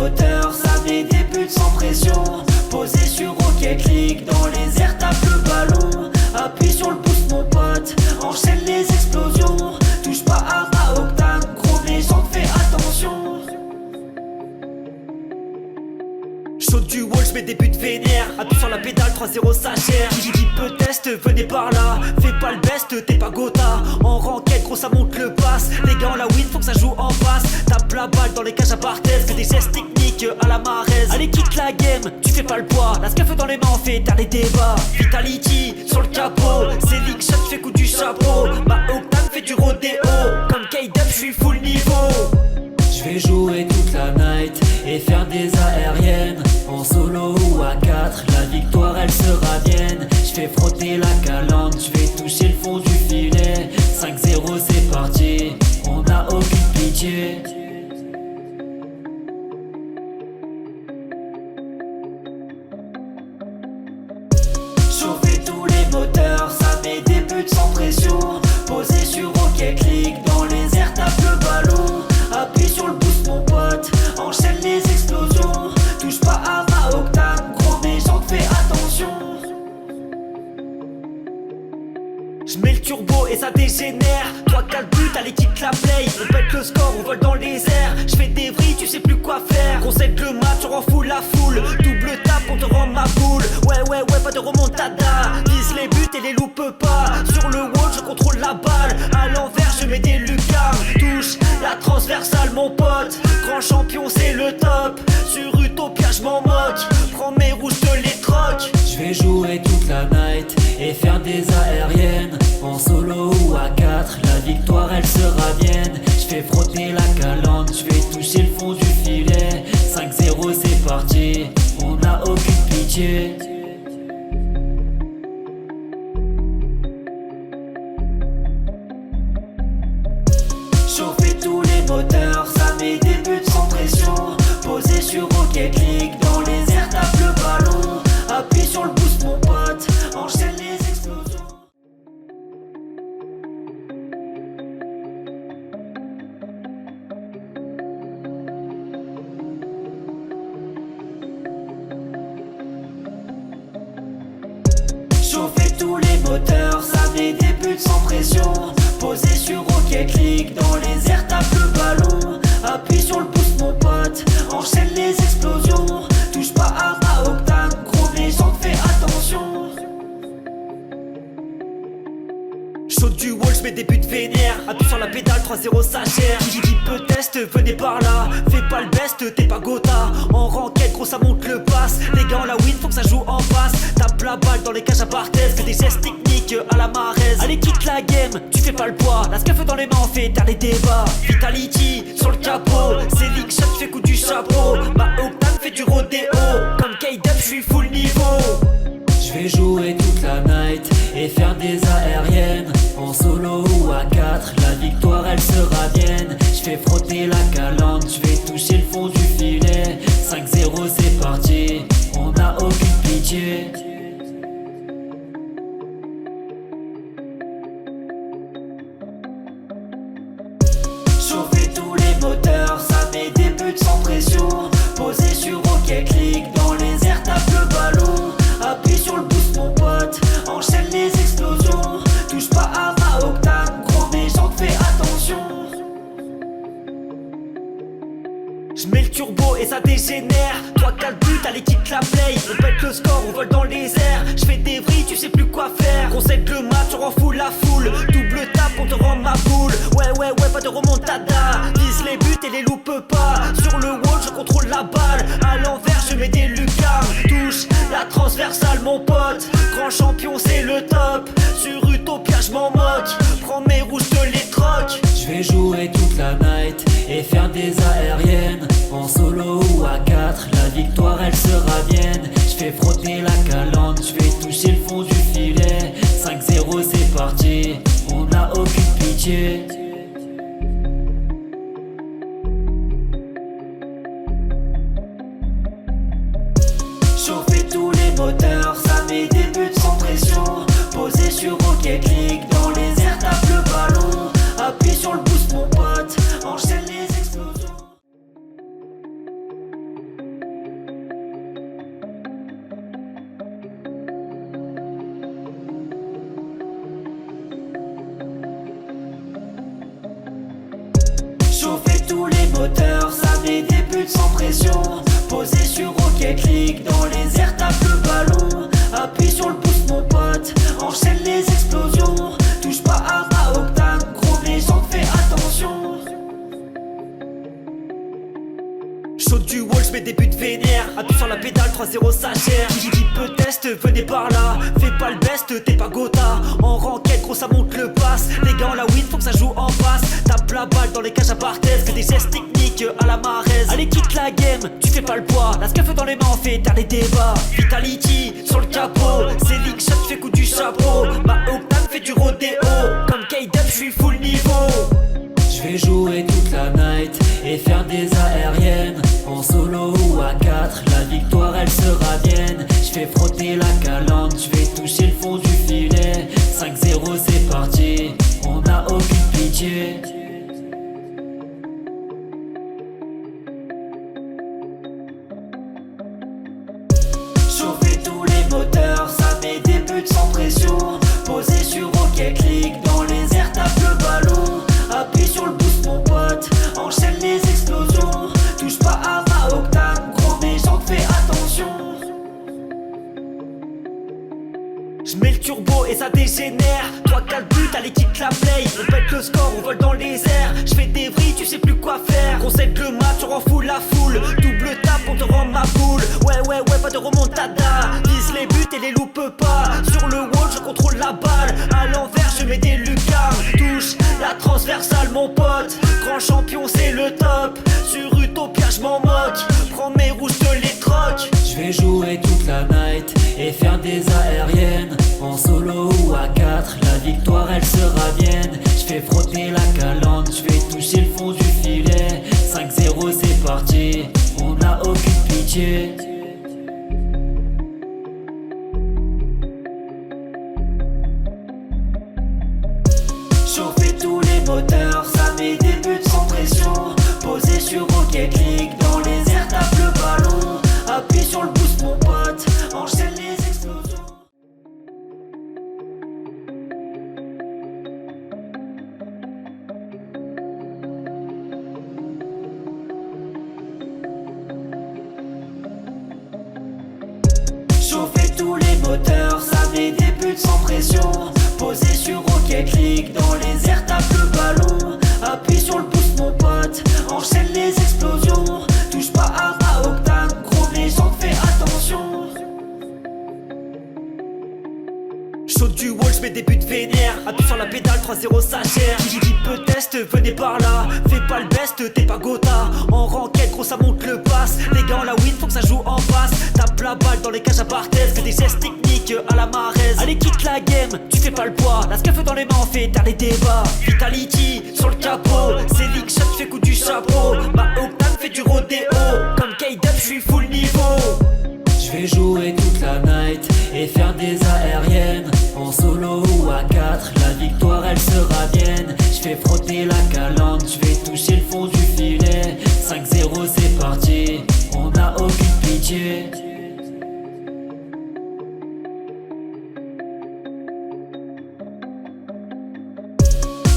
moteurs, ça met des buts sans pression. Posé sur Rocket League, dans les airs tape le ballon. Appuie sur le boost mon pote, enchaîne les explosions. Touche pas à ma octane, gros les gens fais attention. Chaud du wall, j'mets des buts vénères. Appuie sur la pédale, 3-0 ça gère. Qui peut test, venez par là. Fais pas le best, t'es pas Gotha. En ranked, gros ça monte le pass. Les gars en la win, faut que ça joue en face. Tape la balle dans les cages à Barthez. Fais des gestes techniques à la Marez. Allez quitte la game, tu fais pas le poids. La scuff dans les mains, on fait taire les débats. Vitality sur le capot. C'est Lick Shot, j'fais coup du chapeau. Ma octane fait du rodéo. Comme K-Dub, j'suis full niveau. J'vais jouer toute la night et faire des aériennes. En solo ou à 4, la victoire elle sera mienne. J'fais frotter la calandre, j'vais toucher le fond du filet. 5-0 c'est parti, on n'a aucune pitié. Chauffer tous les moteurs, ça met des buts sans pression. Posé sur Rocket League, dans les airs tape le ballon. Appuie sur le boost mon pote, enchaîne les explosions. Touche pas à ma octane, gros mais j'en fais attention. J'mets le turbo et ça dégénère. 3-4 buts, allez quitte la play. On pète le score, on vole dans les airs. J'fais des vrilles, tu sais plus quoi faire. Concède le match, on rend fou la foule. Double tape, on te rend ma boule. Ouais, pas de remontada. Vise les buts et les loupe pas. Sur le wall, je contrôle la balle. À l'envers, je mets des lucarnes. Touche la transversale, mon pote. Grand champion, c'est le top. Sur Utopia, je m'en moque. Prends mes rouges, te les troque. J'vais jouer toute la night et faire des aériennes. En solo ou à 4, la victoire elle sera mienne. J'fais frotter la calandre, j'vais toucher le fond du filet. 5-0 c'est parti, on n'a aucune pitié. Chauffer tous les moteurs, ça met des buts sans pression. Posé sur Rocket League, dans les airs tape le ballon. Appuie sur le boost mon pote, enchaîne les explosions. Chauffer tous les moteurs, ça met des buts sans pression. Posé sur Rocket League, dans les airs tape le ballon. Appuie sur le boost mon pote, enchaîne les explosions. Touche pas à ma octane, gros mais j'en fais attention. Chaud du wall, j'mets des buts vénères. Appuie sur la pédale, 3-0 ça gère. Qui peut test, venez par là. Fais pas le best, t'es pas Gotha. En ranked, gros ça monte le pass. Les gars en la win, faut que ça joue en face. Tape la balle dans les cages à Barthez. Fais des gestes techniques à la Marez. Allez quitte la game, tu fais pas le poids. La scuff dans les mains, on fait taire les débats. Vitality sur le capot. C'est Lick Shot, j'fais coup du chapeau. Ma octane fait du rodéo. Comme K-Dub, j'suis full niveau. J'vais jouer toute la night et faire des aériennes. En solo ou à 4, la victoire elle sera mienne. J'fais frotter la calandre, j'vais toucher le fond du filet. 5-0 c'est parti, on n'a aucune pitié. Chauffer tous les moteurs, ça met des buts sans pression. Posé sur Rocket League, dans les airs tape le ballon. Appuie sur le boost mon pote, enchaîne les explosions. Touche pas à ma octane, gros mais j'en fais attention. J'mets le turbo et ça dégénère. 3-4 buts, allez quitte la play. On pète le score, on vole dans les airs. J'fais des vrilles, tu sais plus quoi faire. Concède le match, on rend fou la foule. Double tape, on te rend ma boule. Ouais, pas de remontada. Vise les buts et les loupe pas. Sur le wall, je contrôle la balle. À l'envers, je mets des lucarnes. Touche la transversale, mon pote. Grand champion, c'est le top. Sur Utopia, je m'en moque. Prends mes rouges, te les troque. J'vais jouer toute la night et faire des aériennes. En solo ou à 4, la victoire elle sera mienne. J'fais frotter la calandre, j'vais toucher le fond du filet. 5-0 c'est parti, on n'a aucune pitié. Chauffer tous les moteurs, ça met des buts sans pression. Posé sur Rocket League, dans les airs tape le ballon. Appuie sur le boost mon pote, enchaîne les explosions. pression. Posé sur Rocket League, dans les airs tape le ballon. Appuie sur le boost mon pote, enchaîne les explosions. Touche pas à ma octane, gros mais j'en fais attention. Saute du wall, j'mets des buts vénères. Appuie sur la pédale, 3-0 ça gère. Qui peut test, venez par là. Fais pas le best, t'es pas Gotha. En ranked, gros ça monte le pass. Les gars on la win, faut que ça joue en face. Tape la balle dans les cages à Barthez. Que des gestes techniques à la Marez. Allez quitte la game, tu fais pas le poids. La scuff dans les mains, on fait taire les débats. Vitality sur le capot. C'est Lick Shot, fais coup du chapeau. Ma octane fait du rodéo. Comme K-Dub, j'suis full niveau. Je vais jouer toute la night et faire des aériennes. En solo ou à 4, la victoire elle sera mienne. Je fais frotter la calandre, je vais toucher le fond du filet. 5-0 c'est parti, on n'a aucune pitié. Chauffer tous les moteurs, ça met des buts sans pression. Posé sur Rocket League, dans les airs tape le ballon. Appuie sur le boost mon pote, enchaîne les explosions. Touche pas à ma octane, gros mais j'en fais attention. J'mets le turbo et ça dégénère. 3-4 buts, allez quitte la play. On pète le score, on vole dans les airs. J'fais des vrilles, tu sais plus quoi faire. Concède le match, on rend fou la foule. Double tape, on te rend ma boule. Ouais, pas de remontada. Vise les buts et les loupe pas. Sur le wall, je contrôle la balle. À l'envers, je mets des lucarnes. Touche la transversale, mon pote. Grand champion, c'est le top. Sur Utopia, je m'en moque. Prends mes rouges, te les troque. Je vais jouer toute la night et faire des aériennes. En solo ou à 4, la victoire elle sera mienne. Je fais frotter la calandre, je vais toucher le fond du filet. 5-0 c'est parti, on n'a aucune pitié. Chauffer tous les moteurs, ça met des buts sans pression. Posé sur Rocket League, dans les airs tape le ballon. Appuie sur le boost mon pote, enchaîne les explosions. Chauffer tous les moteurs, ça met des buts sans pression. Posé sur Rocket League, dans les airs tape le ballon. Appuie sur le boost mon pote, enchaîne les explosions. Touche pas à ma octane, gros mais j'en fais attention. Saute du wall, j'mets des buts vénères. Appuie sur la pédale, 3-0 ça gère. Qui peut test, venez par là. Fais pas le best, t'es pas Gotha. En ranked, gros ça monte le pass. Les gars on la win, faut que ça joue en face. Tape la balle dans les cages à Barthez. Que des gestes techniques à la Marez. Allez quitte la game, tu fais pas le poids. La scuff dans les mains, on fait taire les débats. Vitality sur le capot. C'est Lick Shot, fais coup du chapeau. Ma octane fait du rodéo. Comme K-Dub, j'suis full niveau. Je vais jouer toute la night et faire des aériennes. En solo ou à 4, la victoire elle sera mienne. Je fais frotter la calandre, je vais toucher le fond du filet. 5-0 c'est parti, on n'a aucune pitié.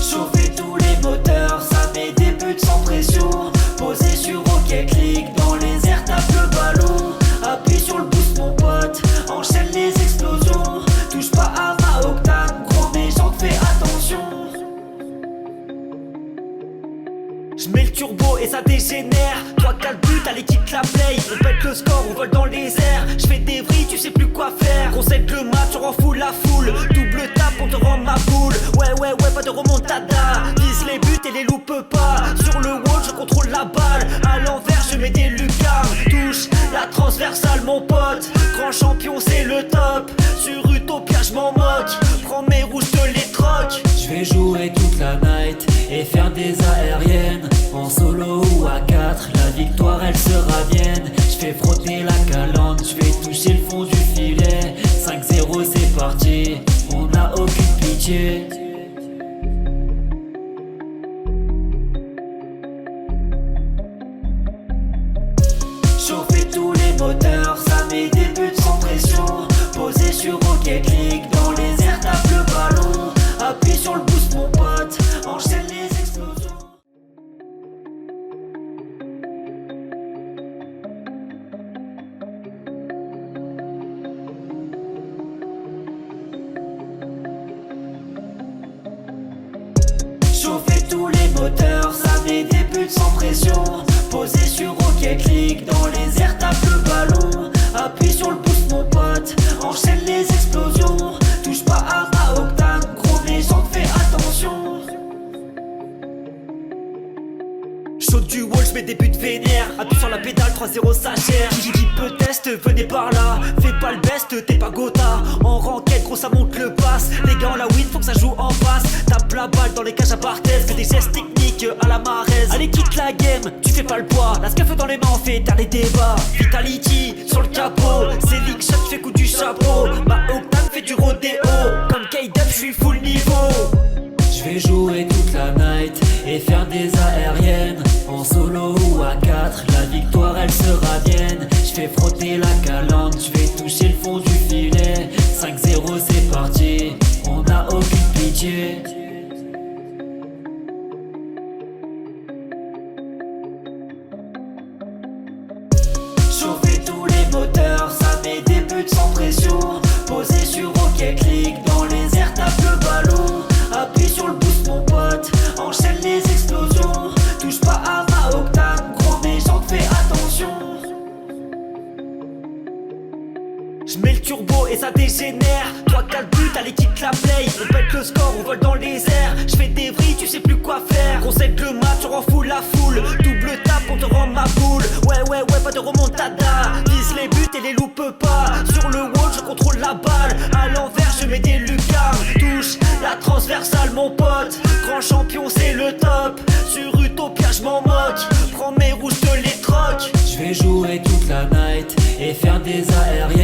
Chauffer tous les moteurs, ça met des buts sans pression. Posé sur Rocket League, dans les airs tape le ballon. Appuie sur le boost mon pote, enchaîne les explosions. Touche pas à ma octane, gros mais j'en fais attention. J'mets le turbo et ça dégénère. 3-4 buts, allez quitte la play. On pète le score, on vole dans les airs. J'fais des vrilles, tu sais plus quoi faire. Concède le match, on rend fou la foule. Double tape, on te rend ma boule. Ouais, pas de remontada. Vise les buts et les loupe pas. Sur le wall, je contrôle la balle. À l'envers, je mets des lucarnes. Touche la transversale, mon pote. Grand champion, c'est le top. Sur Utopia, je m'en moque. Prends mes rouges, te les troque. Je vais jouer toute la night et faire des aériennes. En solo ou à 4, la victoire elle sera mienne. Je fais frotter la calandre, je vais toucher le fond du filet. 5-0 c'est parti, on n'a aucune pitié. Chauffer tous les moteurs, ça met des buts sans pression. Posé sur Rocket League, dans les airs tape le ballon. Appuie sur le boost mon pote, pression. Posé sur Rocket League, dans les airs tape le ballon. Appuie sur le boost mon pote, enchaîne les explosions. Touche pas à ma octane, gros légende fais attention. Saute du wall, j'mets des buts vénères. Appuie sur la pédale, 3-0 ça gère. Qui peut test, venez par là. Fais pas le best, t'es pas Gotha. En ranked, gros ça monte le pass. Les gars en la win, faut que ça joue en face. Tape la balle dans les cages à Barthez. Fais des gestes techniques à la Marez. Allez quitte la game, tu fais pas le poids. La scaffe dans les mains, on fait taire les débats. Vitality sur le capot. C'est Lick Shot, fais coup du chapeau. Ma octane fait du rodéo. Comme K-Dub, j'suis full niveau. J'vais jouer toute la night et faire des aériennes. En solo ou à 4, la victoire elle sera mienne. J'fais frotter la calandre, j'vais toucher le fond du filet. 5-0 c'est parti, on n'a aucune pitié. Chauffer tous les moteurs, ça met des buts sans pression. Posé sur Rocket League, dans les airs tape le ballon. Appuie sur le boost mon pote, enchaîne les explosions. Touche pas à ma octane, gros méchant fais attention. J'mets le turbo et ça dégénère. 3-4 buts, allez quitte la play. On pète le score, on vole dans les airs. J'fais des vrilles, tu sais plus quoi faire. Concède le match, on rend fou la foule. Double tape, on te rend ma boule. Ouais, pas de remontada. Vise les buts et les loupe pas. Sur le wall, je contrôle la balle. À l'envers, je mets des lucarnes. Touche la transversale, mon pote. Grand champion, c'est le top. Sur Utopia, j'm'en moque. Prends mes rouges, te les troque. J'vais jouer toute la night et faire des aériens.